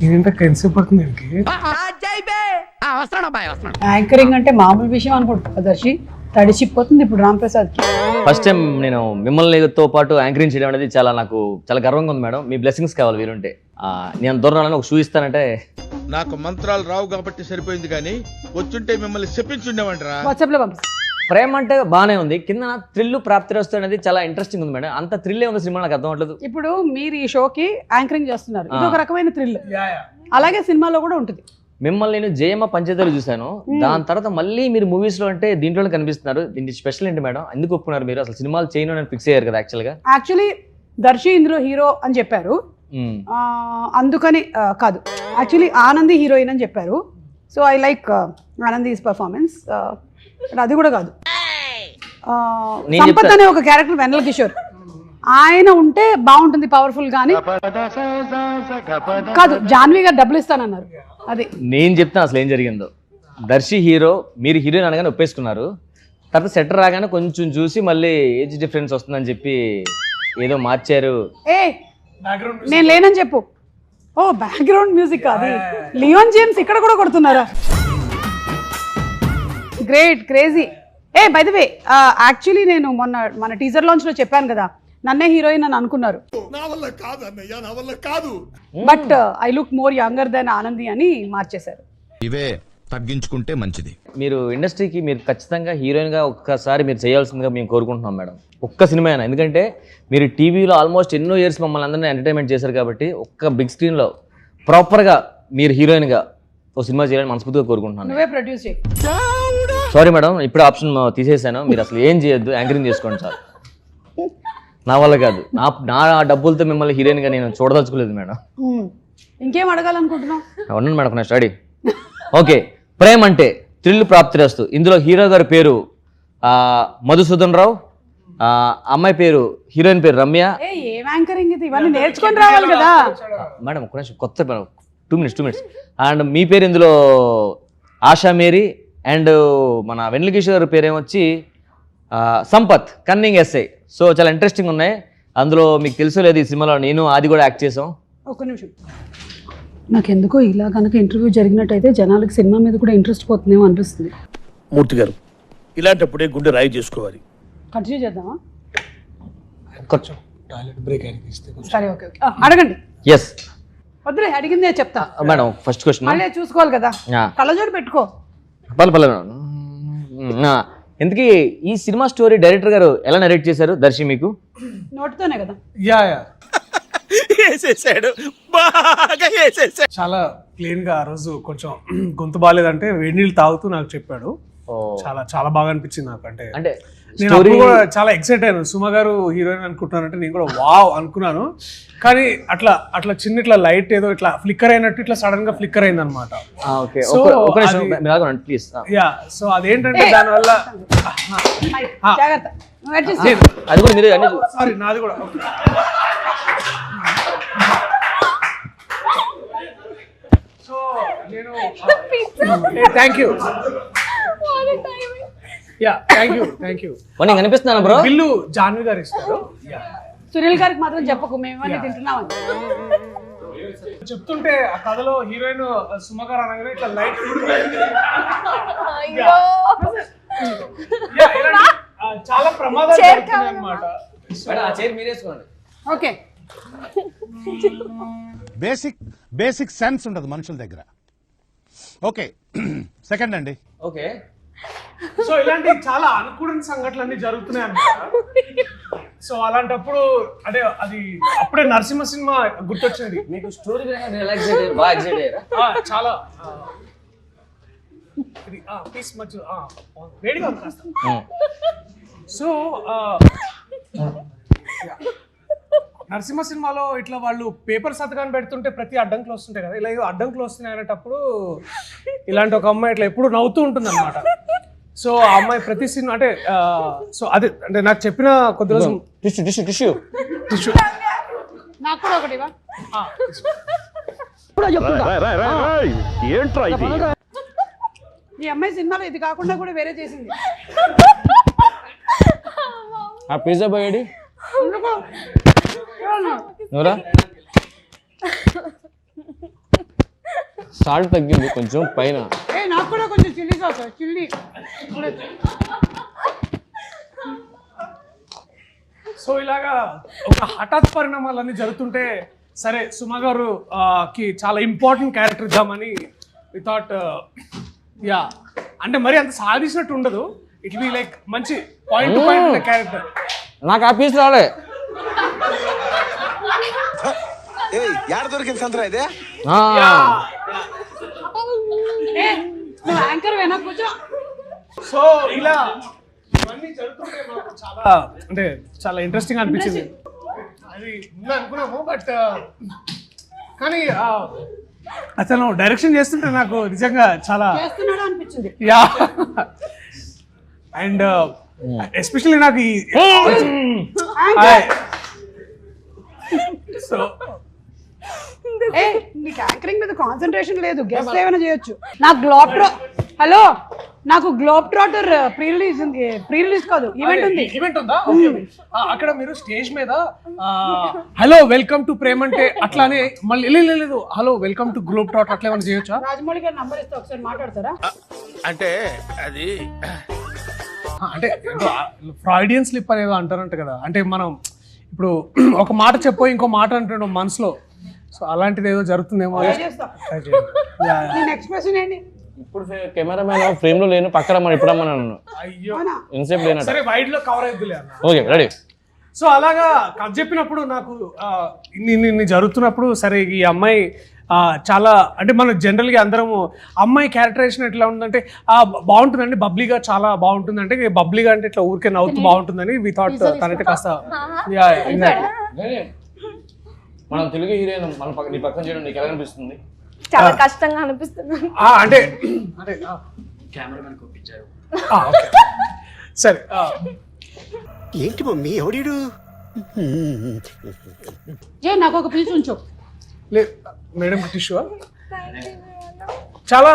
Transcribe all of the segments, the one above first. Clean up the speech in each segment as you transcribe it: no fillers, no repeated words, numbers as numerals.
ఏంటంటే ఎంతసేపు పడుతుంది దీనికి? యాంకరింగ్ అంటే మామూలు విషయం అనుకుంటా దర్శి, తడిచిపోతుంది ఇప్పుడు రామ్ ప్రసాద్ కి. ఫస్ట్ టైం నేను మిమ్మల్నితో పాటు యాంకరింగ్ చేయడం అనేది నాకు చాలా గర్వంగా ఉంది మేడం. మీ బ్లెస్సింగ్స్ కావాలి వీరుంటే. నేను దూరం ఒక షూ ఇస్తానంటే. నాకు మంత్రాలు రావు కాబట్టి సరిపోయింది, కానీ వచ్చుంటే మిమ్మల్ని చెప్పించుండేవంటరా. వాట్సాప్ లో పంపిస్తా. ప్రేమ అంటే బాగానే ఉంది, కింద థ్రిల్ ప్రాప్తిరస్తు అనేది చాలా ఇంట్రెస్టింగ్ ఉంది మేడం. అంత థ్రిల్లే ఉంది సినిమా, నాకు అర్థం అవ్వట్లేదు. ఇప్పుడు మీరు ఈ షోకి యాంకరింగ్ చేస్తున్నారు, ఇది ఒక రకమైన థ్రిల్. అలాగే సినిమాలో కూడా ఉంటుంది. మిమ్మల్ని నేను జయమ్మ పంచదారు చూశాను, దాని తర్వాత మళ్ళీ మీరు మూవీస్ లో అంటే దీంట్లో కనిపిస్తున్నారు. దీనికి స్పెషల్ ఏంటి మేడం? ఎందుకు ఒప్పుకున్నారు మీరు? అసలు సినిమాలు చేయను అని ఫిక్స్ అయ్యారు కదా యాక్చువల్లీ దర్శి ఇందులో హీరో అని చెప్పారు, అందుకని కాదు, యాక్చువల్లీ ఆనంది హీరోయిన్ అని చెప్పారు. So I like Anandi's performance. అది కూడా కాదు, సంపత్ అనే ఒక క్యారెక్టర్ వెన్నెల కిషోర్, ఆయన ఉంటే బాగుంటుంది పవర్ఫుల్ గానీ కాదు. జాన్వీ గారు డబ్బులు ఇస్తానన్నారు. అది నేను చెప్తాను అసలు ఏం జరిగిందో. దర్శి హీరో, మీరు హీరోయిన్ అనగానే ఒప్పేసుకున్నారు. తర్వాత సెటర్ రాగానే కొంచెం చూసి మళ్ళీ ఏజ్ డిఫరెన్స్ వస్తుందని చెప్పి ఏదో మార్చారు. నేను లేనని చెప్పు. ఓ బ్యాక్గ్రౌండ్ మ్యూజిక్ అది. లియోన్ జేమ్స్ ఇక్కడ కూడా కొడుతున్నారా? Great, crazy. By the way, actually నేను మన టీజర్ లాంచ్ లో చెప్పాను కదా, నన్నే హీరోయిన్ అని అనుకున్నారు. But I look more younger than Anandi అని మార్చేశారు. ఇవే తగ్గించుకుంటే మంచిది. మీరు ఇండస్ట్రీకి మీరు ఖచ్చితంగా హీరోయిన్ గా ఒక్కసారి మీరు చేయాల్సిందిగా మేము కోరుకుంటున్నాం మేడం. ఒక్క సినిమా అయినా, ఎందుకంటే మీరు టీవీలో ఆల్మోస్ట్ ఎన్నో ఇయర్స్ మమ్మల్ని అందరినీ ఎంటర్టైన్మెంట్ చేశారు కాబట్టి ఒక్క బిగ్ స్క్రీన్ లో ప్రాపర్ గా మీరు హీరోయిన్ గా ఒక సినిమా చేయాలని మనస్ఫూర్తిగా కోరుకుంటున్నాను. నువ్వే ప్రొడ్యూస్ చేయి. సారీ మేడం, ఇప్పుడు ఆప్షన్ తీసేసాను. మీరు అసలు ఏం చేయొద్దు, యాంకరింగ్ చేసుకోండి సార్. నా వల్ల కాదు, నా డబ్బులతో మిమ్మల్ని హీరోయిన్ గా నేను చూడదలుచుకోలేదు మేడం. ఇంకేం అడగాలనుకుంటున్నావు? ఉన్నాను మేడం నా స్టడీ. ఓకే, ప్రేమ అంటే థ్రిల్ ప్రాప్తిరస్తు. ఇందులో హీరో గారి పేరు మధుసూదన్ రావు, అమ్మాయి పేరు, హీరోయిన్ పేరు రమ్య. ఏం యాంకరింగ్ ఇది? ఇవన్నీ నేర్చుకొని రావాలి కదా మేడం. ఒక నిమిషం, కొత్త 2 minutes. అండ్ మీ పేరు ఇందులో ఆశా మేరీ, అండ్ మన వెన్నెల కిషోర్ పేరు ఏమొచ్చి సంపత్, కన్నింగ్ ఎస్ఐ. సో చాలా ఇంట్రెస్టింగ్ ఉన్నాయి. అందులో మీకు తెలుసో లేదు, ఈ సినిమాలో నేను అది కూడా యాక్ట్ చేసాం. ఒక నిమిషం, నాకెందుకో ఇలా కనుక ఇంటర్వ్యూ జరిగినట్టయితే జనాలకు సినిమా మీద కూడా ఇంట్రెస్ట్ పోతుందేమో అనిపిస్తుంది. మూర్తి గారు, ఇలాంటప్పుడే గుండె రాయి చేసుకోవాలి. కంటిన్యూ చేద్దామా? కొంచెం టాయిలెట్ బ్రేక్ అయినది ఇస్తే. సరే, ఓకే, అడగండి. ఎస్ వద్దులే, అడిగిందే చెప్తా మేడం. ఫస్ట్ క్వశ్చన్ మళ్ళీ చూసుకోవాలి కదా, కళ్ళజోడు పెట్టుకో. ఎందుకు ఈ సినిమా స్టోరీ డైరెక్టర్ గారు ఎలా నరేట్ చేశారు దర్శి మీకు? నోటితోనే కదా. యా చాలా క్లీన్ గా. ఆ రోజు కొంచెం గొంతు బాగాలేదంటే వేడి నీళ్ళు తాగుతూ నాకు చెప్పాడు. చాలా చాలా బాగా అనిపించింది నాకు. అంటే నేను అప్పుడు కూడా చాలా ఎక్సైట్ అయ్యాను. సుమ గారు హీరోయిన్ అనుకుంటున్నానంటే నేను కూడా వావ్ అనుకున్నాను. కానీ అట్లా చిన్న ఇట్లా లైట్ ఏదో ఇట్లా ఫ్లిక్కర్ అయినట్టు ఇట్లా సడన్ గా ఫ్లిక్కర్ అయింది అనమాట. సో అదేంటంటే దానివల్ల సారీ నాది కూడా. సో నేను థ్యాంక్ యూ. Thank you. కనిపిస్తున్నాను బ్రో. బిల్లు జాన్వి గారు ఇస్తారు. సునీల్ గారికి మాత్రం చెప్పకు, మేమన్నీ తింటున్నామని చెప్తుంటే ఆ కథలో హీరోయిన్ సుమ గారు అనగానే ఇట్లా లైట్ చాలా ప్రమాదాలు అన్నమాట. ఓకే, బేసిక్ సెన్స్ ఉండదు మనుషుల దగ్గర. ఓకే, సెకండ్ అండి. ఓకే, సో ఇలాంటి చాలా అనుకూడని సంఘటనలు అన్ని జరుగుతున్నాయి అన్నమాట. సో అలాంటప్పుడు అంటే అది అప్పుడే నరసింహ సినిమా గుర్తొచ్చింది. మీకు స్టోరీ చాలా పీస్ మధ్య వేడిగా ఉంది కాస్త. సో నరసింహ సినిమాలో ఇట్లా వాళ్ళు పేపర్ సంతకాన్ని పెడుతుంటే ప్రతి అడ్డంకులు వస్తుంటాయి కదా, ఇలా ఏదో అడ్డంకులు వస్తున్నాయి అనేటప్పుడు ఇలాంటి ఒక అమ్మాయి ఇట్లా ఎప్పుడు నవ్వుతూ ఉంటుంది అనమాట. సో ఆ అమ్మాయి ప్రతి సినిమా అంటే సో అదే అంటే నాకు చెప్పిన కొద్ది రోజు టిష్యూ నాకు కూడా ఒకటి ఈ అమ్మాయి సినిమాలో ఇది కాకుండా కూడా వేరే చేసింది. ఆ పిజ్జా బాయ్ ఎందుకో నువ్వురా సాల్ట్ తగ్గింది కొంచెం పైన. నాకు కూడా కొంచెం చిల్లీ సాస్ చిల్లీ. సో ఇలాగా ఒక హఠాత్ పరిణామాలన్నీ జరుగుతుంటే సరే సుమ గారు కి చాలా ఇంపార్టెంట్ క్యారెక్టర్ ఇద్దామని వి థాట్ యా అంటే మరి అంత సాధించినట్టు ఉండదు, ఇట్ బి లైక్ మంచి పాయింట్ టు పాయింట్ క్యారెక్టర్. నాకు ఆ పీస్ రాలే. యాంకర్ వెనక కూర్చో. సో ఇలా ఇవన్నీ జరుగుతుంటే మాకు చాలా అంటే చాలా ఇంట్రెస్టింగ్ అనిపించింది. అది ముందు అనుకున్నాము బట్ కానీ అతను డైరెక్షన్ చేస్తుంటే నాకు నిజంగా చాలా చేస్తున్నాడు అనిపించింది. యా అండ్ ఎస్పెషల్లీ నాకు ఈ సో నీకు యాంకరింగ్ మీద కాన్సన్ట్రేషన్ లేదు, గెస్ట్ ఏమైనా చేయొచ్చు. నాకు హలో నాకు గ్లోబ్ ట్రాటర్ ప్రీ రిలీజ్ కాదు ఈవెంట్ ఉంది. ఈవెంట్ ఉందా? అక్కడ మీరు స్టేజ్ మీద హలో వెల్కమ్ టు ప్రేమ్ అంటే అట్లానే మళ్ళీ లేదు hello welcome to globe trotter అట్లా ఏమైనా చేయొచ్చా? రాజమౌళి గారి నంబర్ ఇస్తే ఒకసారి మాట్లాడతారా? అంటే అది అంటే ఫ్రాయిడియన్ స్లిప్ అనేది అంటారంట కదా, అంటే మనం ఇప్పుడు ఒక మాట చెప్పో ఇంకో మాట అంటున్నాం మనసులో, సో అలాంటిది ఏదో జరుగుతుందేమో. నేను ఎక్స్ప్రెషన్ ఏంటి? ఇప్పుడు కెమెరామెన్ ఫ్రేమ్ లో లేను, పక్కన రమ్మని ఇప్పుడు రమ్మని నన్ను. అయ్యో ఎంతసేపు లేనట. సరే వైడ్ లో కవర్ అయిద్దిలే అన్న. Okay ready. సో అలాగా కథ చెప్పినప్పుడు నాకు ఇన్ని జరుగుతున్నప్పుడు సరే ఈ అమ్మాయి చాలా అంటే మనం జనరల్గా అందరము అమ్మాయి క్యారెక్టరైజేషన్ ఎట్లా ఉందంటే బాగుంటుందండి, బబ్లీగా చాలా బాగుంటుంది, అంటే బబ్లీగా అంటే ఇట్లా ఊరికే నవ్వుతూ బాగుంటుందని వి థాట్ తనైతే కాస్త మనం తెలుగు హీరోయిన్ మన నీ పక్కన చేయడం నీకు ఎలా అనిపిస్తుంది? చాలా కష్టంగా అనిపిస్తుంది. అంటే కెమెరామెన్ పంపించారు సరే. ఏంటి మమ్మీ ఎవడీడు? నాకు ఒక పీస్ ఉంచు. లేదు మేడం టిష్యూ చాలా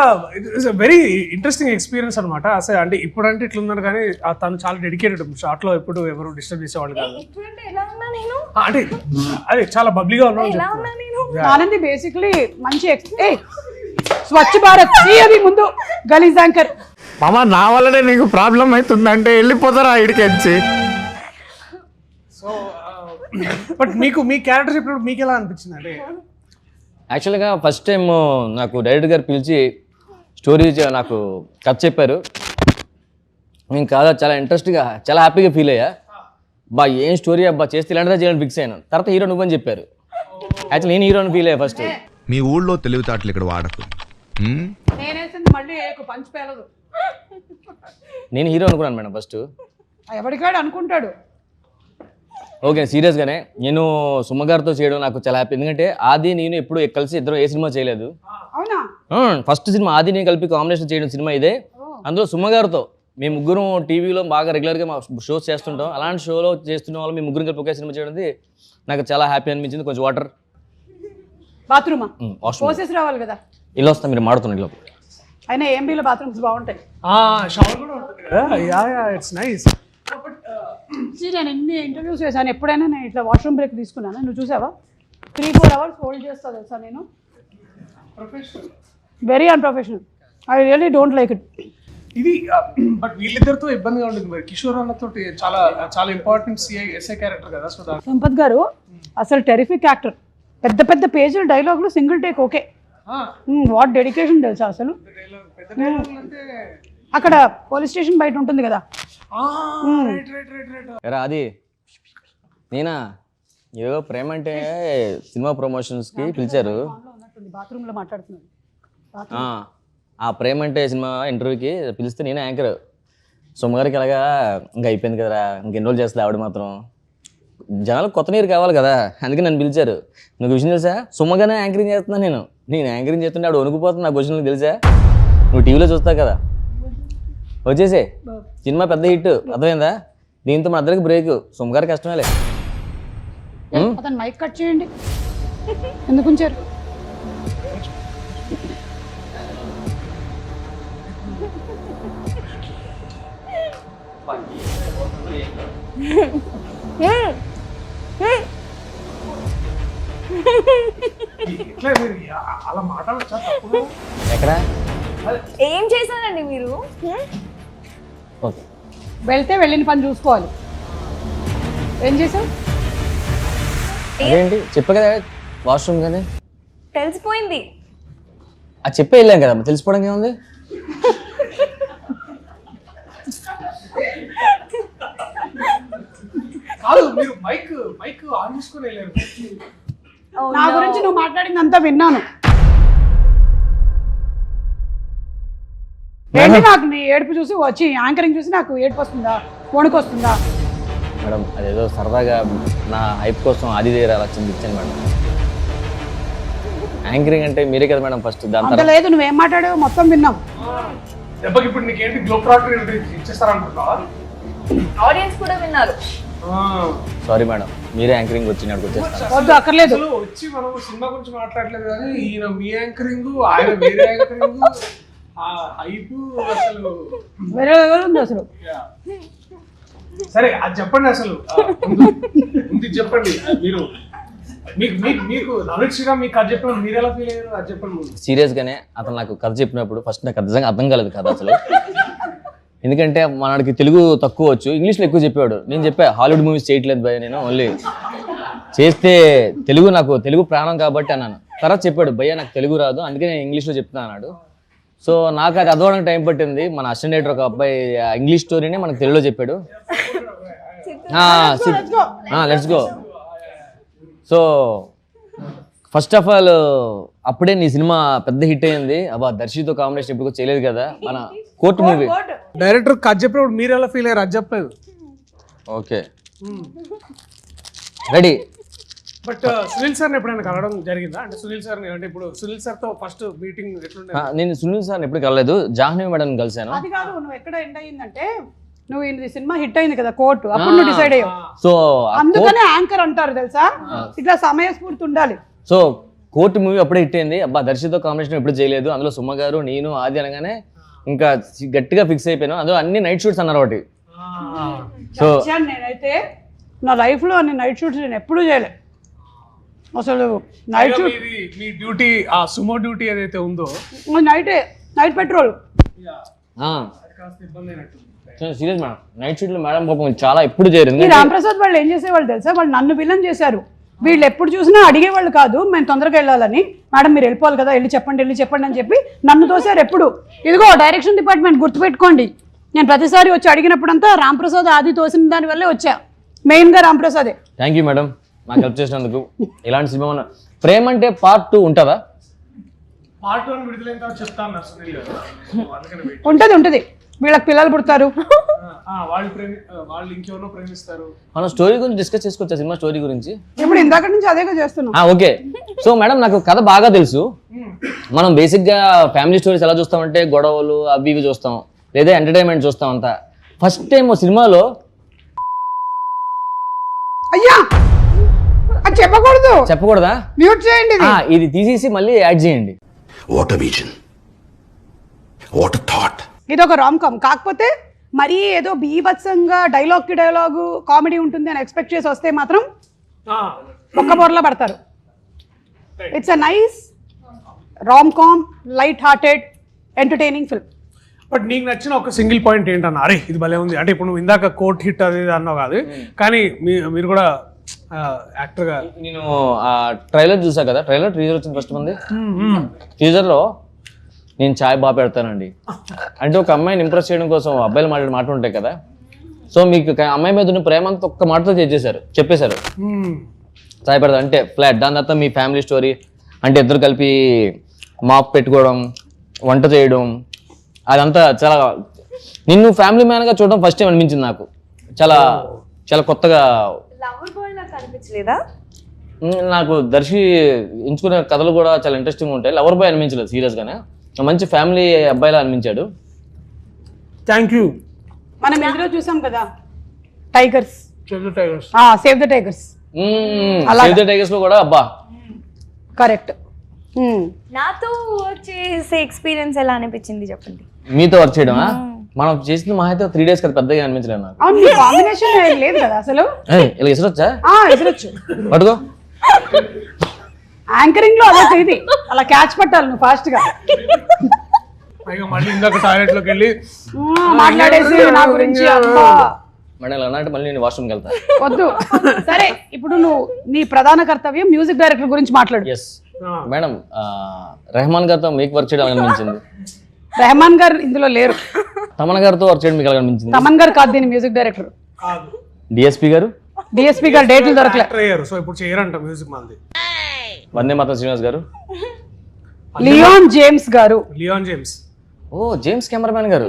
వెరీ ఇంట్రెస్టింగ్ ఎక్స్పీరియన్స్ అనమాట. అసలు అంటే ఇప్పుడంటే ఇట్లున్నారు కానీ తను చాలా డెడికేటెడ్, షార్ట్ లో ఎప్పుడు ఎవరు డిస్టర్బ్ చేసేవాళ్ళు కాదు. అంటే అదే చాలా బబ్లీగా ఉన్నాను. ఆనంది బేసిక్లీ మంచి స్వచ్ఛ భారత్ అది ముందు గలీజ్ యాంకర్. మామ నా వల్లనే నీకు ప్రాబ్లం అవుతుందంటే వెళ్ళిపోతారా ఇడికెచ్చి. సో బట్ మీకు మీ క్యారెక్టర్ చెప్పినప్పుడు మీకు ఎలా అనిపించింది? అంటే యాక్చువల్గా ఫస్ట్ టైం నాకు డైరెక్టర్ గారు పిలిచి స్టోరీ నాకు కథ చెప్పారు. నేను కాదా చాలా ఇంట్రెస్ట్గా చాలా హ్యాపీగా ఫీల్ అయ్యా. బా ఏం స్టోరీ అబ్బా చేస్తే ఇలాంటిదా చేయాలని ఫిక్స్ అయ్యాను. తర్వాత హీరో నువ్వని చెప్పారు. యాక్చువల్లీ నేను హీరోని ఫీల్ అయ్యా ఫస్ట్. మీ ఊళ్ళో తెలివితేటలు ఇక్కడ వాడకు. నేను హీరో అనుకున్నాను మేడం ఫస్ట్. ఎవరికాడు అనుకుంటాడు. ఓకే సీరియస్గానే నేను సుమ గారితో చేయడం నాకు చాలా హ్యాపీ. ఎందుకంటే ఆది నేను ఎప్పుడు కలిసి ఇద్దరు ఏ సినిమా చేయలేదు. ఫస్ట్ సినిమా ఆది నేను కలిపి కాంబినేషన్ చేయడం సినిమా ఇదే. అందులో సుమ గారితో మేము ముగ్గురం టీవీలో బాగా రెగ్యులర్గా మా షోస్ చేస్తుంటాం. అలాంటి షోలో చేస్తున్న వాళ్ళు మేము ముగ్గురు కలిపి ఒకే సినిమా చేయడం నాకు చాలా హ్యాపీ అనిపించింది. కొంచెం వాటర్ బాత్రూమా పోసేసి రావాలి కదా, ఇలా వస్తాం మీరు మాడుతున్న ఇల్లు అయినా ఏంబీలో బాత్రూమ్స్ బాగుంటాయి. షవర్ కూడా ఉంటుంది కదా. It's nice. నేను ఎన్ని ఇంటర్వ్యూస్ చేశాను, ఎప్పుడైనా నేను ఇట్లా వాష్రూమ్ బ్రేక్ తీసుకున్నాను. నువ్వు చూసావా? 3-4 hours హోల్డ్ చేస్తా తెలుసా నేను. Very unprofessional. I really don't like it. ఇది బట్ వీళ్ళిద్దరితో ఇబ్బందిగా ఉంటుంది మరి. కిషోర్ అన్నతో చాలా చాలా ఇంపార్టెంట్ ఎస్ఐ క్యారెక్టర్ కదా. సో సంపత్ గారు అసలు టెరిఫిక్ యాక్టర్. పెద్ద పెద్ద పేజీల డైలాగులు single take okay. What dedication తెలుసా అసలు. అక్కడ పోలీస్ స్టేషన్ బయట ఉంటుంది కదా. అది నేనా ఏదో ప్రేమ అంటే సినిమా ప్రమోషన్స్కి పిలిచారు. బాత్రూమ్ లో మాట్లాడుతున్నాడు. ఆ ప్రేమ అంటే సినిమా ఇంటర్వ్యూకి పిలిస్తే నేనే యాంకర్. సుమగారికి ఎలాగా ఇంకా అయిపోయింది కదరా, ఇంకెన్ని రోజులు చేస్తుంది ఆవిడ మాత్రం. జనాలకు కొత్త నీరు కావాలి కదా, అందుకే నన్ను పిలిచారు. నువ్వు విషయం తెలుసా, సుమగానే యాంకరింగ్ చేస్తున్నాను నేను యాంకరింగ్ చేస్తుంటే ఆవిడ వణుకుపోతుంది. నాకు క్వశ్చన్ తెలుసా, నువ్వు టీవీలో చూస్తావు కదా. వచ్చేసే సినిమా పెద్ద హిట్, అర్థమైందా? దీంతో మన అందరికి బ్రేక్. సుమగారి కష్టమేలే. అతను మైక్ కట్ చేయండి. ఎందుకు ఉంచారు? ఇట్లా మీరు అలా మాట్లాడచ్చా తప్పుడు? ఎక్కడ ఏం చేశారండి మీరు? ఓకే వెళ్తే వెళ్ళిన పని చూసుకోవాలి. ఏం చేసావు? అదేంటి చెప్పే కదా వాష్రూమ్ కానీ తెలిసిపోయింది. అది చెప్పే వెళ్ళాం కదా తెలిసిపోవడానికి ఏముంది. కాదు మీరు మైక్ ఆన్ చేసుకుని వెళ్ళారు. నా గురించి నువ్వు మాట్లాడింది అంతా విన్నాను. ఏంటి నాకు నీ ఏడుపు చూసి వచ్చి యాంకరింగ్ చూసి నాకు ఏడుపు వస్తుందా, వణుకు వస్తుందా? మేడం అదేదో సరదాగా నా హైప్ కోసం అది తీరా అలా ఇచ్చాను మేడం. యాంకరింగ్ అంటే మీరే కదా మేడం ఫస్ట్, దాని అంత తర్వాత లేదు, నువ్వేం మాట్లాడావు మొత్తం విన్నాం. దెబ్బకి ఇప్పుడు నీకేంటి గ్లోబ్ ట్రాక్టర్ ఇచ్చేస్తారనుకుంటున్నావా? ఆడియన్స్ కూడా విన్నారు. సారీ మేడం, మీరే యాంకరింగ్ వచ్చినప్పుడు వచ్చేస్తారు. వద్దు, అక్కర్లేదు. అసలు వచ్చి మనం సినిమా గురించి మాట్లాడలేదు కానీ ఈయన మీ యాంకరింగ్, ఆయన వేరే యాంకరింగ్, ఆ హైప్ అసలు వేరే ఎవరు ఉంది అసలు? సరే అది చెప్పండి అసలు. ముందు చెప్పండి మీరు, మీకు నవీన్ శ్రీరామ్ మీకు కథ చెప్పినప్పుడు మీరు ఎలా ఫీల్ అయ్యారు అది చెప్పండి ముందు. సీరియస్గానే అతను నాకు కథ చెప్పినప్పుడు ఫస్ట్ నాకు నిజంగా అర్థం కాలేదు కథ అసలు. ఎందుకంటే మనకి తెలుగు తక్కువ వచ్చు, ఇంగ్లీష్లో ఎక్కువ చెప్పాడు. నేను చెప్పా హాలీవుడ్ మూవీస్ చేయట్లేదు భయ్య, నేను ఓన్లీ చేస్తే నాకు తెలుగు ప్రాణం కాబట్టి అన్నాను. తర్వాత చెప్పాడు భయ్య నాకు తెలుగు రాదు అందుకే నేను ఇంగ్లీష్లో చెప్తున్నా అన్నాడు. సో నాకు అది అదవడానికి టైం పట్టింది. మన అసిస్టెంట్ డైరెక్టర్ ఒక అబ్బాయి ఇంగ్లీష్ స్టోరీని మనకు తెలుగులో చెప్పాడు. Let's go. So first of all అప్పుడే నీ సినిమా పెద్ద హిట్ అయింది. అబ్బా దర్శితో కాంబినేషన్ ఇప్పుడు చేయలేదు కదా, మన కోర్ట్ మూవీ. డైరెక్టర్ కథ చెప్పినప్పుడు మీరు ఎలా ఫీల్ అయ్యారు అది చెప్పలేదు. Okay ready. బట్ సునీల్ సార్ని ఎప్పుడైనా కలవడం జరిగిందా? అంటే సునీల్ సార్ని అంటే ఇప్పుడు సునీల్ సార్తో ఫస్ట్ మీటింగ్ ఎట్లుండే? నేను సునీల్ సార్ని ఎప్పుడు కలలేదు, జాహ్నవి మేడం కలిసాను. అది కాదు, నువ్వు ఎక్కడ ఎండ్ అయ్యిందంటే నువ్వు ఈ సినిమా హిట్ అయింది కదా కోర్టు, అప్పుడు నువ్వు డిసైడ్ అయ్యావు. సో అందుకనే యాంకర్ అంటారు తెలుసా, ఇట్లా సమయస్ఫూర్తి ఉండాలి. సో కోర్టు మూవీ అప్పుడే హిట్ అయింది. అబ్బా దర్శితో కాంబినేషన్ ఎప్పుడు చేయలేదు, అందులో సుమ గారు నేను ఆది అనగానే ఇంకా గట్టిగా ఫిక్స్ అయిపోయాను. అందులో అన్ని నైట్ షూట్స్ అన్నారు ఒకటి. సో నేనైతే నా లైఫ్ లో అన్ని నైట్ షూట్స్ నేను ఎప్పుడూ చేయలేదు అసలు. నైట్ షూట్ మీ డ్యూటీ, ఆ సుమో డ్యూటీ ఏదైతే ఉందో night petrol serious madam, night shoot లో మేడం పాపం చాలా ఎప్పుడు చేయరు. ఈ రాంప్రసాద్ వాళ్ళు ఏం చేసేవాళ్ళు తెలుసా, వాళ్ళు నన్ను విలన్ చేశారు. వీళ్ళు ఎప్పుడు చూసినా అడిగేవాళ్ళు కాదు, మేము తొందరగా వెళ్ళాలని. మేడం మీరు వెళ్ళిపోవాలి కదా, వెళ్ళి చెప్పండి అని చెప్పి నన్ను తోసారు ఎప్పుడు. ఇదిగో డైరెక్షన్ డిపార్ట్మెంట్ గుర్తుపెట్టుకోండి, నేను ప్రతిసారి వచ్చి అడిగినప్పుడంతా రాంప్రసాద్ ఆది తోసిన దాని వల్లే వచ్చా, మెయిన్ గా రాంప్రసాదే. థ్యాంక్ యూ మేడం నాకు హెల్ప్ చేసినందుకు. ఇలాంటి సినిమా ప్రేమ అంటే పార్ట్ 2 ఉంటుందా? పార్ట్ 1 విడుదలైన తర్వాత చెప్తాను సునీల్ గారు. అందుకని wait. ఉంటది, వీళ్ళకి పిల్లలు పుడతారు, వాళ్ళు ఇంకెవరో ప్రేమిస్తారు. మనం స్టోరీ గురించి డిస్కస్ చేసుకోవచ్చా, సినిమా స్టోరీ గురించి? ఇప్పుడు ఇందాక నుంచి అదేగా చేస్తున్నాం. ఓకే. సో మేడం నాకు కథ బాగా తెలుసు. మనం బేసిక్ గా ఫ్యామిలీ స్టోరీస్ ఎలా చూస్తామంటే గొడవలు అవి ఇవి చూస్తాం, లేదా ఎంటర్టైన్మెంట్ చూస్తాం అంతా. ఫస్ట్ టైం సినిమాలో అయ్యా అది చెప్పకూడదా? మ్యూట్ చేయండి. ఇది తీసేసి మళ్ళీ యాడ్ చేయండి. What vision, what thought. ఇది ఒక రామ్ కామ్, కాకపోతే మరీ ఏదో బీభత్సంగా డైలాగ్ కి డైలాగు కామెడీ ఉంటుంది అని ఎక్స్పెక్ట్ చేసి వస్తే మాత్రం ఒక్క బోర్లా పడతారు. It's a nice rom com, light hearted entertaining film. But నీకు నచ్చిన ఒక సింగిల్ పాయింట్ ఏంటన్నా, అరే ఇది భలే ఉంది అంటే ఇప్పుడు నువ్వు ఇందాక కోర్ట్ హిట్ అది అన్నావు కాదు, కానీ మీరు కూడా యాక్టర్ గా నేను ట్రైలర్ చూసా కదా, టీజర్ వచ్చింది ఫస్ట్ మంది. టీజర్ లో నేను చాయ్ బాగా పెడతానండి అంటే ఒక అమ్మాయిని ఇంప్రెస్ చేయడం కోసం అబ్బాయిలు మాటలు ఉంటాయి కదా. సో మీకు అమ్మాయి మీద ఉన్న ప్రేమ అంతా ఒక్క మాటతో చెప్పేశారు చాయ్ పెడతా అంటే ఫ్లాట్. దాని తర్వాత మీ ఫ్యామిలీ స్టోరీ అంటే ఇద్దరు కలిపి మాప్ పెట్టుకోవడం, వంట చేయడం, అదంతా చాలా నిన్ను ఫ్యామిలీ మ్యాన్ గా చూడడం ఫస్ట్ టైం అనిపించింది నాకు. చాలా చాలా కొత్తగా. లవర్ బాయ్ నాకు అనిపించలేదా? నాకు దర్శి ఎంచుకునే కథలు కూడా చాలా ఇంట్రెస్టింగ్ ఉంటాయి. లవర్ బాయ్ అనిపించలేదు సీరియస్ గానే, మంచి ఫ్యామిలీ అబ్బాయిలా అనిపించాడు. Thank you. మనం ఇందులో చూసాం కదా tigers, save the tigers. Save the tigers, save the tigers లో కూడా అబ్బా కరెక్ట్. నాతో వర్క్ చేసే ఎక్స్పీరియన్స్ ఎలా అనిపించింది చెప్పండి. మీతో వర్క్ చేయడమా? మనం చేసిన మా అయితే 3 days కదా, పెద్దగా అనిపించలేదు నాకు. అవును, కాంబినేషన్ లేదు కదా అసలు. ఇలా ఎసరొచ్చా? ఎసరొచ్చు. పట్టుకో. యాంకరింగ్ లో అదొక ఇది అలా క్యాచ్ పట్టాలి నువ్వు ఫాస్ట్ గా ఇక మళ్ళీ ఇందాక టాయిలెట్ లోకి వెళ్ళి మాట్లాడేసి నా గురించి అబ్బా మేడం ఇలా అన్నట్టు మళ్ళీ నేను వాష్రూమ్కి వెళ్తా. వద్దు. సరే ఇప్పుడు నువ్వు నీ ప్రధాన కర్తవ్యం మ్యూజిక్ డైరెక్టర్ గురించి మాట్లాడు. ఎస్ మేడం, రెహమాన్ గారితో మీకు వర్క్ చేయడం అనిపించింది. రెహమాన్ గారు ఇందులో లేరు. తమన్ గారితో వర్క్ చేయడం మీకు ఎలా అనిపించింది? తమన్ గారు కాదు దీని మ్యూజిక్ డైరెక్టర్. డిఎస్పీ గారు డేట్లు దొరకలే. సో ఇప్పుడు చేయరంట మ్యూజిక్ మంది. వందే మాత్రం శ్రీనివాస్ గారు. లియోన్ జేమ్స్ గారు. లియోన్ జేమ్స్. ఓ జేమ్స్ కెమెరామ్యాన్ గారు.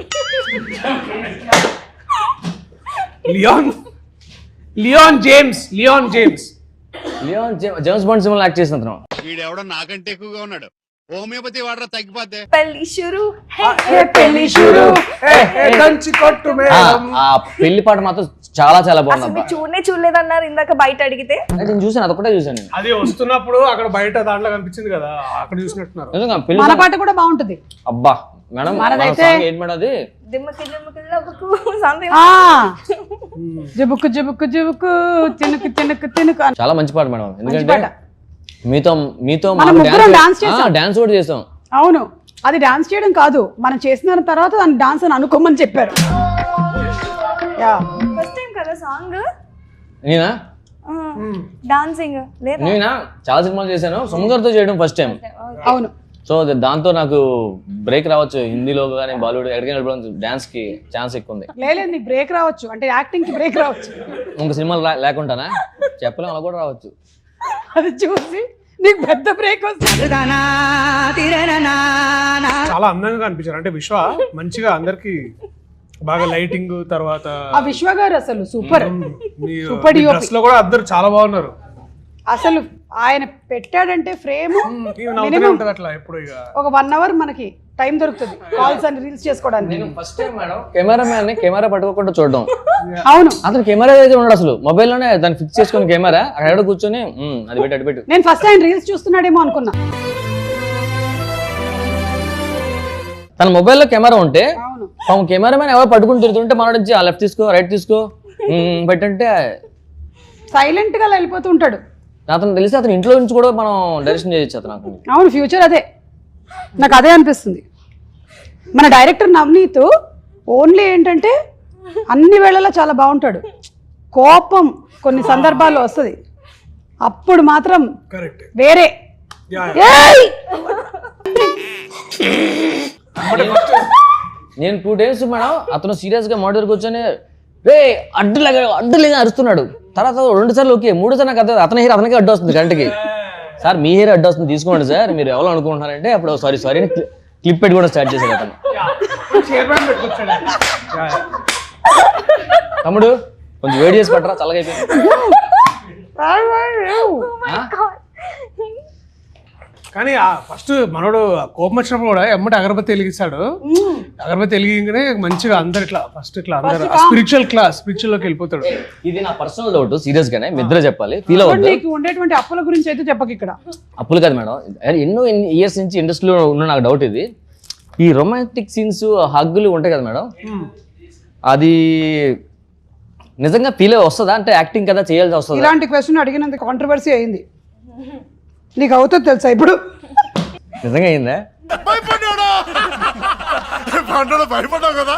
లియోన్ జేమ్స్. జేమ్స్ బాండ్ సినిమాలో యాక్ట్ చేసిన అతను. వీడెవడో నాకంటే ఎక్కువగా ఉన్నాడు. హోమియోపతి వాడరా తగ్గిపోతే. పెళ్లి షురు పెళ్లి షురు. ఆ పెళ్లి పాట మాత్రం చాలా చాలా బాగుంది. మీరు చూడలేదన్నారు ఇందాక బయట అడిగితే. నేను చూసాను, అదొకటే చూసాను నేను. అది వస్తున్నప్పుడు అక్కడ బయట దాంట్లో కనిపించింది కదా, అక్కడ చూసినట్టున్నారు. నిజంగా పెళ్లి మన పాట కూడా బాగుంటది. అబ్బా మేడం, మనదైతే ఏంటి మేడం అది? దిమ్మకి దిమ్మకి సంథింగ్. జుబుకు జుబుకు జుబుకు చినుకు చినుకు చినుకు. చాలా మంచి పాట మేడం, ఎందుకంటే మీతో మనం ముగ్గురం డాన్స్ చేసాం. డాన్స్ కూడా చేసాం. అవును, అది డాన్స్ చేయడం కాదు, మనం చేసిన తర్వాత దాన్ని డాన్స్ అని అనుకోమని చెప్పారు. ఫస్ట్ టైం కదా సాంగ్. నేనా డాన్సింగ్ లేదా? నేనా చాలా సినిమాలు చేశాను. సుమగారితో చేయడం ఫస్ట్ టైం. అవును. సో దాంతో నాకు బ్రేక్ రావచ్చు. హిందీలో కానీ బాలీవుడ్ ఎక్కడికైనా వెళ్ళడం డాన్స్ కి ఛాన్స్ ఎక్కువ ఉంది. లేదు నీకు బ్రేక్ రావచ్చు, అంటే యాక్టింగ్ కి బ్రేక్ రావచ్చు. ఇంక సినిమాలు లేకుండానా చెప్పలేం, అలా కూడా రావచ్చు. అది చూసి నీకు పెద్ద బ్రేక్ వస్తుంది. చాలా అందంగా అనిపించారు. అంటే విశ్వ మంచిగా అందరికి బాగా లైటింగ్ తర్వాత ఆ విశ్వ గారు అసలు సూపర్. సూపర్ డ్రెస్ లో కూడా అందరు చాలా బాగున్నారు. అసలు ఆయన పెట్టాడంటే ఫ్రేమ్ అట్లా ఎప్పుడు ఇక ఒక 1 hour మనకి టైం దొరుకుతుంది కాల్స్ అండ్ రీల్స్ చేసుకోవడానికి. ఫస్ట్ టైం మేడం కెమెరామ్యాన్ ని కెమెరా పట్టుకోకుండా చూడడం. అవును, అతను కెమెరా దగ్గర ఉన్నాడు, అసలు మొబైల్ లోనే దాన్ని ఫిక్స్ చేసుకుని కెమెరా అక్కడ కూర్చొని అది పెట్టి అటు పెట్టు. నేను ఫస్ట్ ఆయన రీల్స్ చూస్తున్నాడేమో అనుకున్నా. తన మొబైల్లో కెమెరా ఉంటే అవును, కెమెరామ్యాన్ ఎవరు పట్టుకుని తిరుగుతుంటే మన నుంచి లెఫ్ట్ తీసుకో రైట్ తీసుకో పెట్టంటే సైలెంట్ గా వెళ్ళిపోతూ ఉంటాడు. అతను తెలిసి అతను ఇంట్లో నుంచి కూడా మనం డైరెక్షన్ చేయొచ్చు అతను. అవును, ఫ్యూచర్ అదే, నాకు అదే అనిపిస్తుంది. మన డైరెక్టర్ నవనీత్ ఓన్లీ ఏంటంటే అన్ని వేళలా చాలా బాగుంటాడు. కోపం కొన్ని సందర్భాల్లో వస్తుంది, అప్పుడు మాత్రం కరెక్ట్ వేరే. నేను 2 days మేడం అతను సీరియస్ గా మాట్లాడుకు కూర్చొని రే అడ్డులేగా అరుస్తున్నాడు. తర్వాత 2 సార్లు ఓకే, 3 సార్లు నాకు అతని హెయిర్ అతనికి అడ్డు వస్తుంది గంటకి. సార్ మీ హెయిర్ అడ్డు వస్తుంది తీసుకోండి సార్, మీరు ఎవరు అనుకుంటున్నారంటే అప్పుడు సారీ క్లిప్ పెట్టి కూడా స్టార్ట్ చేశాడు అతను. తమ్ముడు కొంచెం వేడి చేసి పట్టరా, చల్లగా అయిపోయింది. కానీ ఫస్ట్ మనోడు కోపం వచ్చినప్పుడు కూడా ఎమ్మటి అగరబత్తి వెలిగిస్తాడు. అగరబత్తి వెలిగిగానే మంచిగా అందరు ఇట్లా ఫస్ట్ ఇట్లా అందరు స్పిరిచువల్ లోకి వెళ్ళిపోతాడు. ఇది నా పర్సనల్ డౌట్, సీరియస్ గానే మిద్ర చెప్పాలి, ఫీల్ అవ్వద్దు. నీకు ఉండేటువంటి అప్పుల గురించి అయితే చెప్పక ఇక్కడ. అప్పులు కాదు మేడం, ఎన్నో ఇయర్స్ నుంచి ఇండస్ట్రీలో ఉన్న నాకు డౌట్ ఇది. ఈ రొమాంటిక్ సీన్స్ హగ్గులు ఉంటాయి కదా మేడం, అది నిజంగా ఫీల్ వస్తుందా? అంటే యాక్టింగ్ కదా చేయాల్సి వస్తుంది. ఇలాంటి క్వశ్చన్ అడిగినంత కాంట్రవర్సీ అయింది. నీకు అవుతుంది తెలుసా ఇప్పుడు? నిజంగా అయిందా? భయపడ్డావు కదా.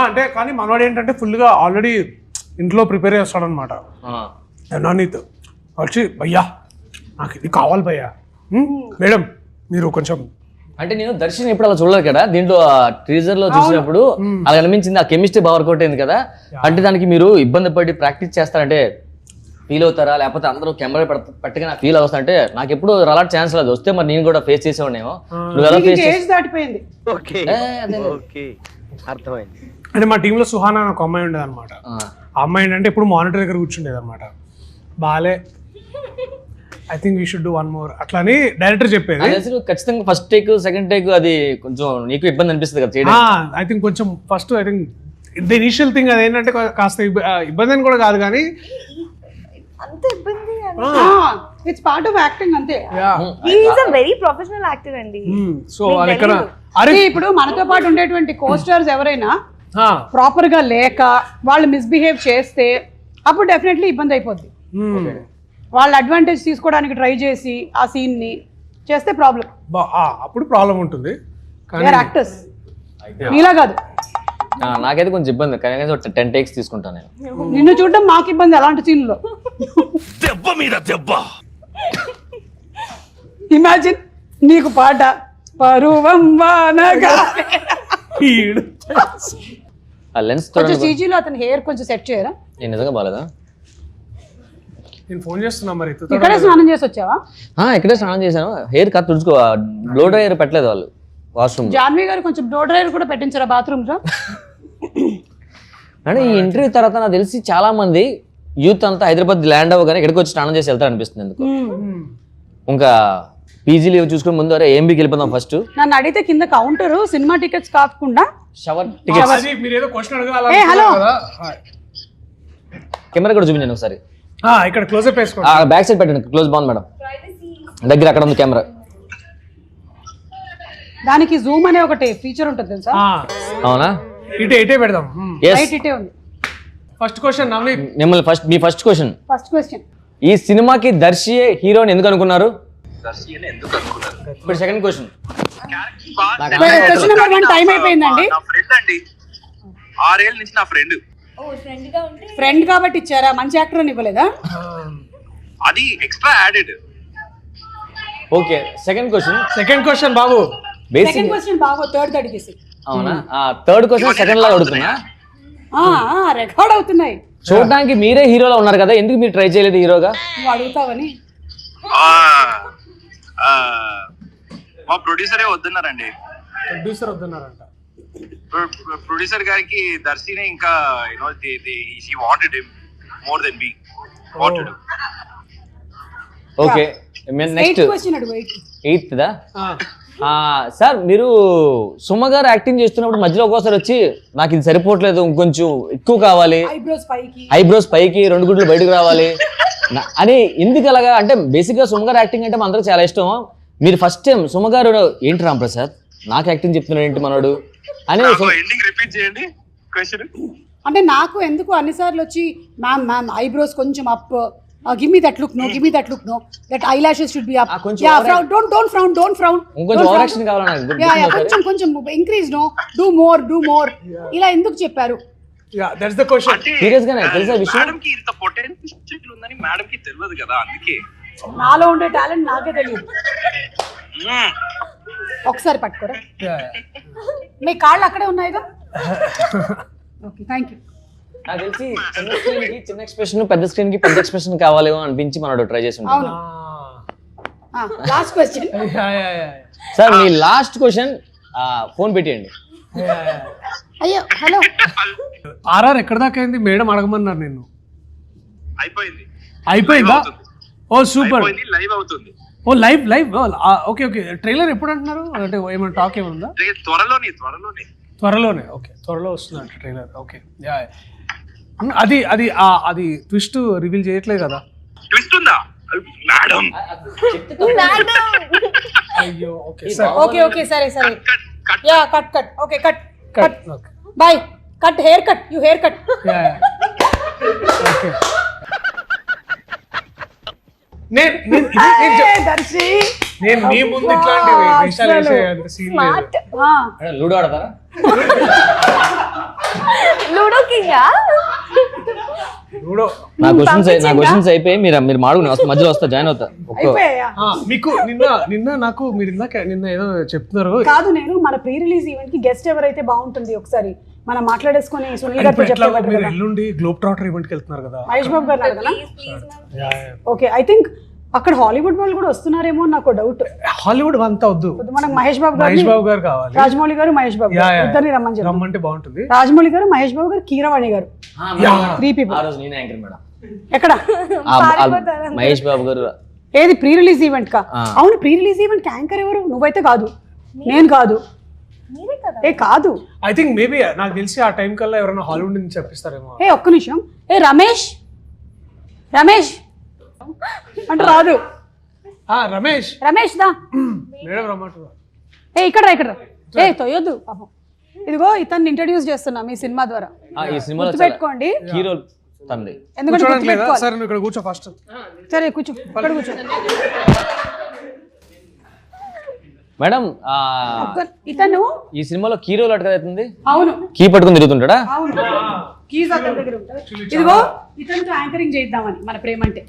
అంటే కానీ మనవాడు ఏంటంటే ఫుల్ గా ఆల్రెడీ ఇంట్లో ప్రిపేర్ చేస్తాడు అనమాట. నవనీత్ వచ్చి భయ్యా నాకు ఇది కావాలి భయ్యా, మేడం మీరు కొంచెం. అంటే నేను దర్శన్ ఎప్పుడు అలా చూడలేదు కదా, దీంట్లో టీజర్ లో చూసినప్పుడు అలా అనిపించింది. ఆ కెమిస్ట్రీ బాగా వర్కౌట్ అయింది కదా. అంటే దానికి మీరు ఇబ్బంది పడి ప్రాక్టీస్ చేస్తారంటే ఫీల్ అవుతారా, లేకపోతే అందరూ కెమెరా పెట్టగా ఫీల్ అవుతా అంటే నాకు ఎప్పుడు అలాంటి ఛాన్స్ లేదు. వస్తే మరి నేను కూడా ఫేస్ చేసేవాడేమో. నువ్వు ఎలా ఫేస్ ఏజ్ దాటిపోయింది. అర్థమైంది. అంటే మా టీంలో సుహానా అని ఒక అమ్మాయి ఉండేది అనమాట. ఆ అమ్మాయి ఏంటంటే ఇప్పుడు మానిటర్ దగ్గర కూర్చుండేది అనమాట. బాలే I think we should do 1 more అట్లా అని డైరెక్టర్ చెప్పేది. ఖచ్చితంగా ఫస్ట్ టేక్ సెకండ్ టేక్ అది కొంచెం నీకు ఇబ్బంది అనిపిస్తుంది కదా చేయడం. ఐ థింక్ కొంచెం first I think the initial thing అది ఏంటంటే కాస్త ఇబ్బంది అని కూడా కాదు కానీ అంత ఇబ్బంది. ఇట్స్ పార్ట్ ఆఫ్ యాక్టింగ్ అంతే. He is a very professional actor అండి. సో అక్కడ ఇప్పుడు మనతో పాటు ఉండేటువంటి కోస్టార్స్ ఎవరైనా ప్రాపర్ గా లేక వాళ్ళు మిస్బిహేవ్ చేస్తే అప్పుడు డెఫినెట్లీ ఇబ్బంది అయిపోద్ది. వాళ్ళ అడ్వాంటేజ్ తీసుకోవడానికి ట్రై చేసి ఆ సీన్ని చేస్తే ప్రాబ్లం. అప్పుడు ప్రాబ్లం ఉంటుంది. దే ఆర్ యాక్టర్స్, నీలా కాదు. నాకైతే కొంచెం ఇబ్బంది, కానీ 10 takes తీసుకుంటాను నేను. నిన్ను చూడడం మాకు ఇబ్బంది అలాంటి సీన్లో. దెబ్బ మీద దెబ్బ. ఇమాజిన్ నీకు పాట పరువం వానగా. ఆ లెన్స్ కొంచెం CG లో అతని హెయిర్ కొంచెం సెట్ చేయరా? నేను నిజంగా బాలేదా? నేను ఫోన్ చేస్తున్నా మరి. ఇక్కడే స్నానం చేసి వచ్చావా? ఇక్కడే స్నానం చేశాను. హెయిర్ కట్ తుడుచుకో, బ్లో డ్రైయర్ పెట్టలేదు వాళ్ళు వాష్రూమ్. జాన్వి గారు కొంచెం బ్లో డ్రైయర్ కూడా పెట్టించారా బాత్రూమ్ లో? అంటే ఈ ఇంటర్వ్యూ తర్వాత నాకు తెలిసి చాలా మంది యూత్ అంతా హైదరాబాద్ ల్యాండ్ అవ్వగానే ఇక్కడికి వచ్చి స్నానం చేసి వెళ్తారు అనిపిస్తుంది ఎందుకు. ఇంకా పీజీలు చూసుకుని ముందు అరే ఏంబీకి వెళ్ళిపోదాం ఫస్ట్. నన్ను అడిగితే కింద కౌంటర్ సినిమా టికెట్స్ కాకుండా షవర్ టికెట్స్. మీరు ఏదో క్వశ్చన్ అడగాలి. హలో, కెమెరా కూడా చూపించండి ఒకసారి. ఇక్కడ క్లోజ్ అప్ వేసుకోండి. బ్యాక్ సైడ్ పెట్టండి, క్లోజ్ బాగుంది మేడం. దగ్గర అక్కడ ఉంది కెమెరా. దానికి జూమ్ అనే ఒకటి ఫీచర్ ఉంటుంది తెలుసా? అవునా? ఇటే పెడదాం. రైట్ ఇటే ఉంది. ఫస్ట్ క్వశ్చన్ నవనీత్, మిమ్మల్ని మీ ఫస్ట్ క్వశ్చన్. ఫస్ట్ క్వశ్చన్, ఈ సినిమాకి దర్శియే హీరోని ఎందుకు అనుకున్నారు? ఇప్పుడు second question. Question number 1 time అయిపోయిందండి. నా ఫ్రెండ్ అండి, 6 ఏళ్ళ నుంచి నా ఫ్రెండ్. ఫ్రెండ్ కాబట్టి ఇచ్చారా, మంచి యాక్టర్ అని ఇవ్వలేదా? అది extra added. Okay, second question బాబు. సెకండ్ క్వశ్చన్ బాగా థర్డ్ అడిగేసి. అవునా? థర్డ్ క్వశ్చన్ సెకండ్ లాగా అడుగుతున్నా. రికార్డ్ అవుతున్నాయి. చూడడానికి మీరే హీరోలా ఉన్నారు కదా, ఎందుకు మీరు ట్రై చేయలేదు హీరోగా? నువ్వు అడుగుతావని. మా ప్రొడ్యూసరే వద్దన్నారండి. ప్రొడ్యూసర్ గారికి దర్శిని ఇంకా she wanted him more than we wanted. Okay, next question అడుగు. 8th దా? సార్ మీరు సుమ గారు యాక్టింగ్ చేస్తున్నప్పుడు మధ్యలో ఒక్కోసారి వచ్చి నాకు ఇది సరిపోవట్లేదు, ఇంకొంచెం ఎక్కువ కావాలి, ఐబ్రోస్ పైకి 2 గుడ్లు బయటకు రావాలి అని ఎందుకు అలాగా? అంటే బేసిక్ గా సుమ గారు యాక్టింగ్ అంటే అందరూ చాలా ఇష్టం. మీరు ఫస్ట్ టైం సుమ గారు ఏంటి రాంప్రసాద్ నాకు యాక్టింగ్ చెప్తున్నాడు ఏంటి మనోడు అని ఎండింగ్ రిపీట్ చేయండి క్వశ్చన్. అంటే నాకు ఎందుకు అన్నిసార్లు వచ్చి మ్యామ్ ఐబ్రోస్ కొంచెం up, give me that look, no, give me that look, no, that eyelashes should be up, yeah, frown, don't frown, కొంచెం ఓవర్ యాక్షన్ కావాలి నాకు. yeah, కొంచెం increase, no, do more ఇలా ఎందుకు చెప్పారు? that's the question. సీరియస్ గానే తెలుసా విషయం? మేడం కి ఇంత పొటెన్షియల్ ఉందని మేడం కి తెలియదు కదా, అందుకే. నాలో ఉండే టాలెంట్ నాకే తెలియదు. ఒకసారి పట్టుకోరా, మీ కాళ్ళు అక్కడే ఉన్నాయిగా. Okay, thank you. నాకు తెలిసి చిన్న స్క్రీన్ కి చిన్న ఎక్స్ప్రెషన్, పెద్ద స్క్రీన్ కి పెద్ద ఎక్స్ప్రెషన్ కావాలేమో అనిపించి మనోడు ట్రై చేసి ఉంటాడు. లాస్ట్ క్వశ్చన్ సార్, మీ లాస్ట్ క్వశ్చన్ ఫోన్ పెట్టేయండి. అయ్యో హలో, ఆర్ఆర్ ఎక్కడ దాకా అయింది? మేడం అడగమన్నారు నిన్ను. అయిపోయిందా? ఓ సూపర్, లైవ్ అవుతుంది. ఓ లైవ్. ఓకే ట్రైలర్ ఎప్పుడు అంటున్నారు? అంటే ఏమైనా టాక్ ఏముందా? త్వరలోనే. ఓకే, త్వరలో వస్తుందంట ట్రైలర్. ఓకే, అది ట్విస్ట్ రివీల్ చేయట్లేదు కదా? ట్విస్ట్ ఉందా మేడం? అయ్యో, ఓకే సరే yeah cut okay cut by cut hair cut you hair cut. Okay, నేను మీ ముందు ఇట్లాంటి విషయాలు వేసే అంత సీన్ లేదు. లూడో ఆడతారా? లూడో కింగా? నా క్వశ్చన్స్ అయిపోయి మీరు మాడు మధ్యలో వస్తా, జాయిన్ అవుతా. మీకు నిన్న నాకు మీరు నిన్న ఏదో చెప్తున్నారు కాదు. నేను మన ప్రీ రిలీజ్ ఈవెంట్ కి గెస్ట్ ఎవరైతే బాగుంటుంది ఒకసారి మనం మాట్లాడేసుకొని సునీల్ గారితో చెప్పారు. మీరు ఎల్లుండి గ్లోబ్ ట్రాటర్ ఈవెంట్ కి వెళ్తున్నారు కదా, మహేష్ బాబు గారు కదా? ఓకే, ఐ థింక్ అక్కడ హాలీవుడ్ వాళ్ళు కూడా వస్తున్నారేమో నాకు డౌట్. హాలీవుడ్ అంతా వద్దు, మనకు మహేష్ బాబు గారు కావాలి. రాజమౌళి గారు, మహేష్ బాబు ఇద్దరిని రమ్మంటే బాగుంటుంది. రాజమౌళి గారు, మహేష్ బాబు గారు, కీరవాణి గారు, 3 people. ఎక్కడ? మహేష్ బాబు గారు. ఏది ప్రీ రిలీజ్ ఈవెంట్ కా? అవును, ప్రీ రిలీజ్ ఈవెంట్ యాంకర్ ఎవరు? నువ్వైతే కాదు, నేను కాదు. కాదు, ఐ థింక్ మేబీ నాకు తెలిసి ఆ టైం కల్లా ఎవరైనా హాలీవుడ్ నుంచి చెప్పిస్తారేమో. ఒక్క నిమిషం. రమేష్ అంటే రాదు. రమేష్ దా మేడం రమ్మంటారు. ఇక్కడ తొయ్యొద్దు పాపం. ఇదిగో ఇతన్ని ఇంట్రడ్యూస్ చేస్తున్నా మీ సినిమా ద్వారా. ఈ సినిమాలో పెట్టుకోండి. హీరో తండ్రి. ఎందుకంటే కూర్చోడానికి లేదా గుర్తుపెట్టుకోవాలి. సరే నువ్వు ఇక్కడ కూర్చో ఫస్ట్. సరే కూర్చో, ఇక్కడ కూర్చో. మేడం ఇతను ఈ సినిమాలో కీ రోల్ అడగవుతుంది, అవును కీ పట్టుకుని తిరుగుతుంటాడా? అవును కీస్ అతని దగ్గర ఉంటుంది. ఇదిగో ఇతనితో యాంకరింగ్ చేద్దామని మన ప్రేమ అంటే.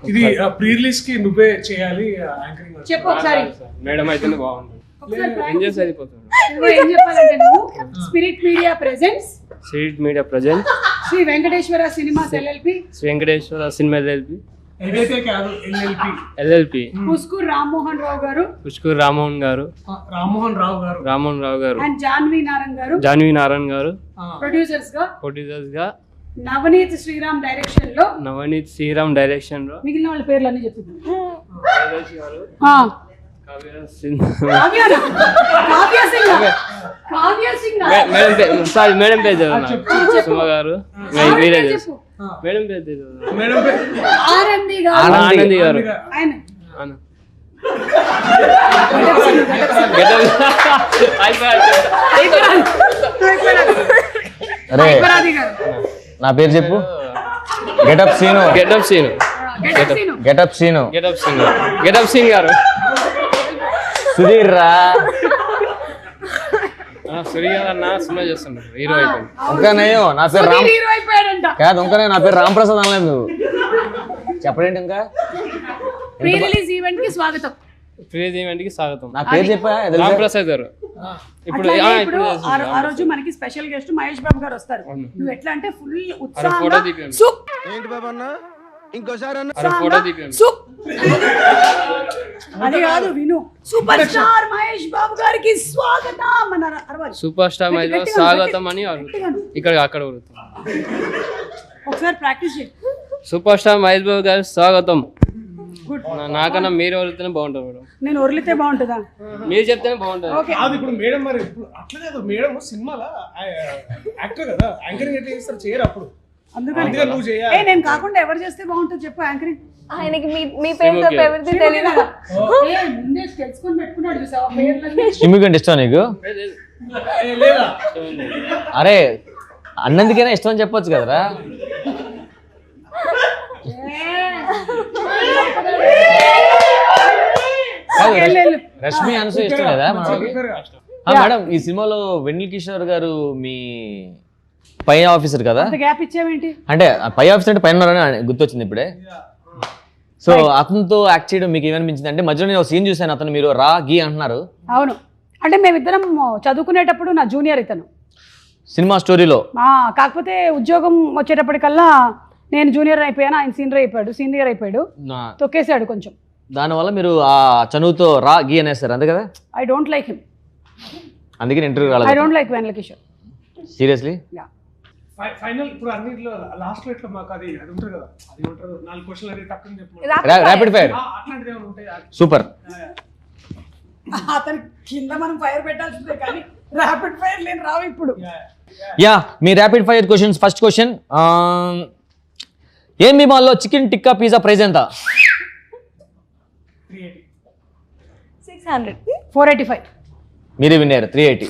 ఇది ప్రీ రిలీజ్ కి నువ్వే చేయాలి యాంకరింగ్. చెప్పు ఒకసారి. మేడం అయితేనే బాగుంటుంది. ఇదిగో ఏం చెప్పాలంటే నువ్వు spirit media presents spirit media present Sri Venkateswara cinemas LLP Sri Venkateswara cinema LLP ఏదైతే కాదు ఎల్ఎల్పి పుష్కూర్ రామ్మోహన్ రావు గారు, పుష్కూర్ రామ్మోహన్ గారు, రామ్మోహన్ రావు గారు అండ్ జాన్వీ నారాయణ గారు, జాన్వీ నారాయణ గారు ప్రొడ్యూసర్స్ గా నవనీత్ శ్రీరామ్ డైరెక్షన్ లో మిగిలిన వాళ్ళ పేర్లు అన్ని చెప్పింది. మేడం పేరు సుమ గారు, మీరే చెప్పు. మేడం పేరు ఆనంది గారు. అరే నా పేరు చెప్పు. గెటప్ సీను గారు. సుధీర్ రా. సుధీర్ అన్న సినిమా చేస్తున్నారు, హీరో అయిపోయింది. ఇంకా నా పేరు కాదు, ఇంకా నా పేరు రామ్ ప్రసాద్ అనలేదు నువ్వు. చెప్పడేంటి ఇంకా? ప్రీ రిలీజ్ ఈవెంట్ కి స్వాగతం. నా పేరు చెప్పా, రామ్ ప్రసాద్ గారు. ఇప్పుడు ఆ రోజు మనకి స్పెషల్ గెస్ట్ మహేష్ బాబు గారు వస్తారు. నువ్వు ఎట్లా అంటే ఫుల్ ఫోటో ఉత్సాహంగా దిగండి. ఏంటి బాబు అన్న ఇంకోసారి అన్న ఫోటో దిగండి. అది కాదు విను. సూపర్ స్టార్ మహేష్ బాబు గారికి స్వాగతం అన్నారు. అరవాలి. సూపర్ స్టార్ మహేష్ బాబు స్వాగతం అని ఇక్కడ అక్కడ ఒకసారి ప్రాక్టీస్ చేయి. సూపర్ స్టార్ మహేష్ బాబు గారు స్వాగతం. నాకన్నా మీరు వదిలితేనే బాగుంటుంది మేడం. నేను వదిలితే బాగుంటుందా? మీరు చెప్తేనే బాగుంటుంది. ఇప్పుడు మేడం మరి అట్లా లేదు, మేడం సినిమాలో యాక్టర్ కదా, యాంకరింగ్ ఎట్లా చేస్తారు చేయరు అప్పుడు. అందుకని నువ్వు చేయాలి. నేను కాకుండా ఎవరు చేస్తే బాగుంటుంది చెప్పు యాంకరింగ్. ఆయనకి మీ పేరుతో ఎవరిది తెలియదు. ముందే తెలుసుకొని పెట్టుకున్నాడు చూసావా పేర్లన్నీ. సిమ్మికంటే ఇష్టం నీకు? లేదా అరే అన్నందుకైనా ఇష్టం అని చెప్పొచ్చు కదరా. రష్మి అనసూ ఇష్టం లేదా మేడం? ఈ సినిమాలో వెన్నెల కిషోర్ గారు మీ పై ఆఫీసర్ కదా? గ్యాప్ ఇచ్చావేంటి? అంటే పై ఆఫీసర్ అంటే పైన ఉన్నారని గుర్తొచ్చింది ఇప్పుడే. సో అతనితో యాక్ట్ చేయడం మీకు ఏమనిపించింది? అంటే మధ్యలో నేను సీన్ చూసాను, అతను మీరు రా గీ అంటున్నారు. అవును, అంటే మేమిద్దరం చదువుకునేటప్పుడు నా జూనియర్ ఇతను సినిమా స్టోరీలో. కాకపోతే ఉద్యోగం వచ్చేటప్పటికల్లా నేను జూనియర్ అయిపోయాను, ఆయన సీనియర్ అయిపోయాడు, తొక్కేశాడు కొంచెం. దానివల్ల మీరు ఆ చనువుతో రా గీ అనేస్తారు అంతే కదా? ఐ డోంట్ లైక్ హిమ్, అందుకని ఇంటర్వ్యూ రాలేదు. I don't like Vennela Kishore seriously. Final ఇప్పుడు అన్నిట్లో లాస్ట్ లో ఇట్లా మాకు అది ఉంటుంది కదా, అది ఉంటారు 4 క్వశ్చన్లు అది టక్కుని చెప్పు. ర్యాపిడ్ ఫైర్ అట్లాంటిది ఏమైనా ఉంటాయి? సూపర్. అతను కింద మనం ఫైర్ పెట్టాల్సిందే కానీ ర్యాపిడ్ ఫైర్ లేని రావు ఇప్పుడు. యా, మీ rapid fire questions. First question, ఏం మాల్లో చికెన్ టిక్కా పిజ్జా ప్రైస్ ఎంత? 600. 485. మీరే విన్నారు, 380.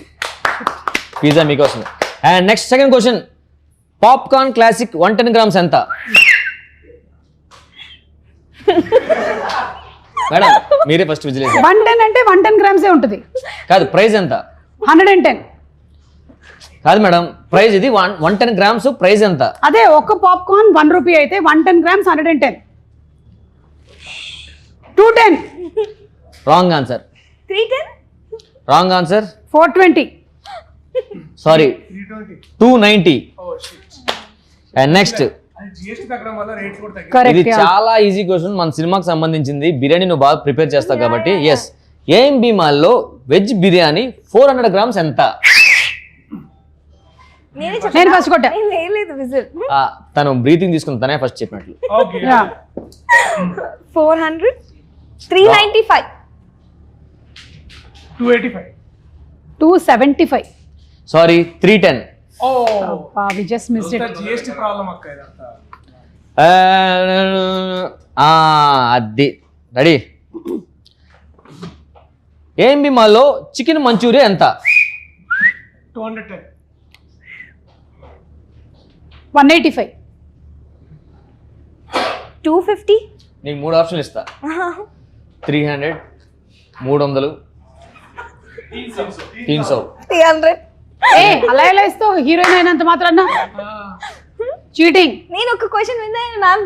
పిజ్జా మీకోసం. And next second question, popcorn classic 110 grams ఎంత? మేడం మీరే ఫస్ట్ విజిల్. 110 అంటే 110 grams ఉంటుంది కాదు, ప్రైస్ ఎంత? 110. కాదు మేడం, ప్రైస్ ఇది 110 grams, ప్రైస్ ఎంత? అదే ఒక్క పాప్కార్న్ 1 రూపీ అయితే 110 grams 110. 210. Wrong answer. 310. Wrong answer. 420. Sorry, 290. And next, GST తగ్గడం వల్ల రేట్ కూడా తగ్గింది. కరెక్ట్. ఇది చాలా ఈజీ క్వశ్చన్, మన సినిమాకి సంబంధించింది. బిర్యానీ నువ్వు బాగా ప్రిపేర్ చేస్తావు కాబట్టి. ఎస్, ఏఎంబి మాల్లో వెజ్ బిర్యానీ 400 grams ఎంత? నేను ఫస్ట్ కొట్టా. లేదు విజిల్. తను బ్రీతింగ్ తీసుకుని తనే ఫస్ట్ చెప్పినట్లు. Okay. 400. 395. 285. 275. Sorry, 310. Oh we just missed it. GST problem అక్క ఇదంతా. అది రెడీ. ఏఎంబి మాల్లో చికెన్ మంచూరియా ఎంత? 210. 185. 250. నీకు 3 ఆప్షన్లు ఇస్తా. 300, 300, 300. 300. అలా ఎలా ఇస్తావు హీరోయిన్ అయినంత మాత్రాన? చీటింగ్. నేను ఒక క్వశ్చన్ విన్నాను మ్యామ్.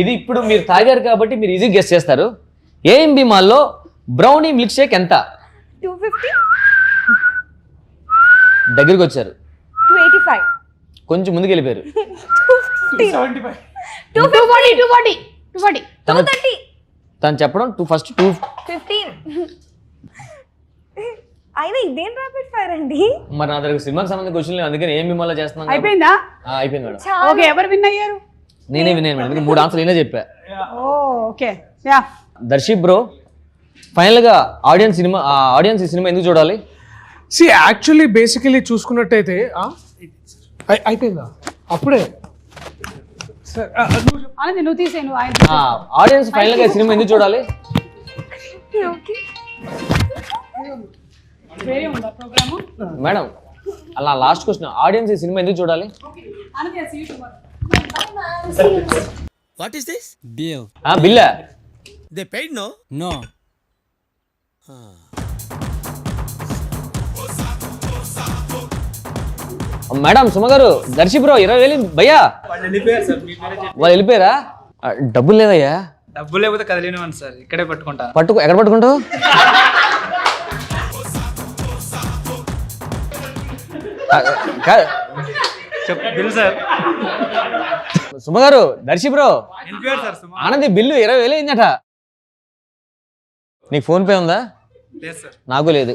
ఇది ఇప్పుడు మీరు తాగారు కాబట్టి మీరు ఈజీ గెస్ చేస్తారు. ఏఎంబి మాల్లో బ్రౌనీ మిల్క్ షేక్ ఎంత? 250. దగ్గరికి వచ్చారు, 285. కొంచెం ముందుకు వెళ్ళిపోయారు. 75. 240. తను చెప్పడం ఫస్ట్ 15. అయినా ఇదేం ర్యాపిడ్ ఫైర్ అండి? మరి నా దగ్గర సినిమాకి సంబంధించిన క్వశ్చన్ లేదు, అందుకని ఏం మిమ్మల్ని చేస్తున్నాను. అయిపోయిందా? అయిపోయింది మేడం. ఓకే, ఎవరు విన్ అయ్యారు? నేనే విన్నాను మేడం, ఎందుకంటే 3 ఆన్సర్లు నేనే చెప్పా. Okay yeah. Darshi bro, final గా ఆడియన్స్ ఈ సినిమా ఎందుకు చూడాలి? యాక్చువల్లీ బేసికలీ చూసుకున్నట్టయితే అయిపోయిందా అప్పుడే? ఆనంది నువ్వు తీసేను. ఆడియన్స్ ఫైనల్ గా సినిమా ఎందుకు చూడాలి? మేడం అలా లాస్ట్ క్వశ్చన్, ఆడియన్స్ ఈ సినిమా ఎందుకు చూడాలి? What is this? బిల్లా? They paid no? No. Madam Suma గారు, దర్శి బ్రో 20,000 భయ్యా. వాళ్ళు వెళ్ళిపోయారా? డబ్బులు లేదయ్యా. డబ్బు లేకపోతే కదిలేనివ్వండి సార్, ఇక్కడే పట్టుకుంటా. ఎక్కడ పట్టుకుంటావు? Bill sir. సుమ గారు, దర్శి బ్రో, ఆనంది బిల్లు 20,000 అయిందట. నీకు ఫోన్ పే ఉందా? లేదు సార్. నాకు లేదు.